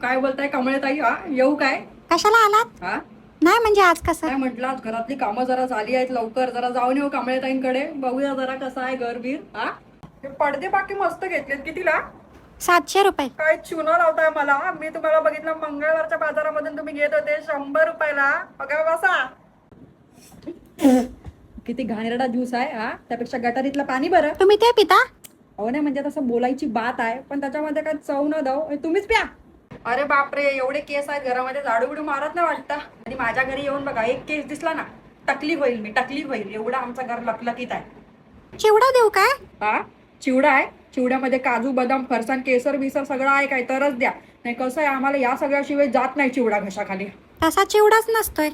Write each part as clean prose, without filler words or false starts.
काय बोलताय कमळताई? हा येऊ काय? कशाला आलात? हा नाही म्हणजे आज कसं? काय म्हटलं, आज घरातली कामं जरा झाली आहेत, लवकर जरा जाऊन येऊ कमळताईंकडे, बघूया जरा कसं आहे घरबीर. हा हे पडदे बाकी मस्त घेतलेत. कितीला? 700 रुपये. काय चुना लावताय मला? मी तुम्हाला बघितलं मंगळवारच्या बाजारामधून तुम्ही घेत होते 100 रुपयाला. बघा बसा. किती घाणेरडा ज्यूस आहे हा, त्यापेक्षा गटारीतलं पाणी बरं. तुम्ही ते पिता? हो नाही म्हणजे तसं बोलायची बात आहे, पण त्याच्यामध्ये काय चव न दाव. तुम्हीच प्या. अरे बापरे, एवढे केस आहेत घरामध्ये, झाडू बिडू मारत नाही वाटतं. आणि माझ्या घरी येऊन बघा, एक केस दिसला ना टकली होईल, मी टकली होईल. एवढं आमचं घर लकलकीत आहे. चिवडा देऊ काय? हा चिवडा आहे. चिवड्यामध्ये काजू बदाम फरसाण केसर बिसर सगळं आहे काय, तरच द्या. नाही कसं आहे, आम्हाला या सगळ्याशिवाय जात नाही चिवडा घशाखाली. तसा चिवडाच नसतोय.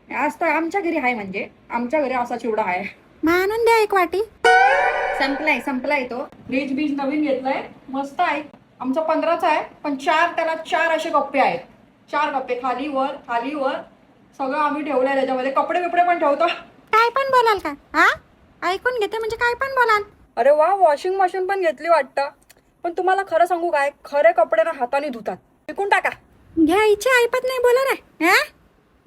आज तर आमच्या घरी आहे, म्हणजे आमच्या घरी असा चिवडा आहे. आणून द्या एक वाटी. संपलाय तो. फ्रीज बीज नवीन घेतलाय, मस्त आहे. आमचा 15चा आहे, पण त्याला चार असे कप्पे आहेत. 4 कप्पे, खाली वर सगळं आम्ही ठेवलंय. त्याच्यामध्ये कपडे बिपडे पण ठेवतो. काय पण बोलाल का? हा, ऐकून घेते म्हणजे काय पण बोलाल. अरे वा, वॉशिंग मशीन पण घेतली वाटतं. पण तुम्हाला खरं सांगू काय, खरे कपडे ना हाताने धुतात. विकून टाका. घ्यायची ऐपत नाही बोला रे. हा,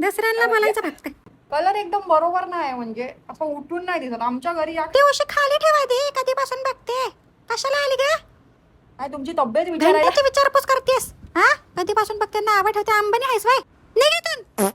दुसऱ्यांना बोलायचं फक्त. कलर एकदम बरोबर नाही, म्हणजे असं उठून नाही दिसत. आमच्या घरी ती उशी खाली ठेवा दे. कधीपासून बघते. कशाला आली का? काय तुमची तब्येत विचारायला? घंट्याची विचारपूस करतेस. हा, कधीपासून बघते नावं ठेवते. अंबानी आहेस वय? निघ इथून.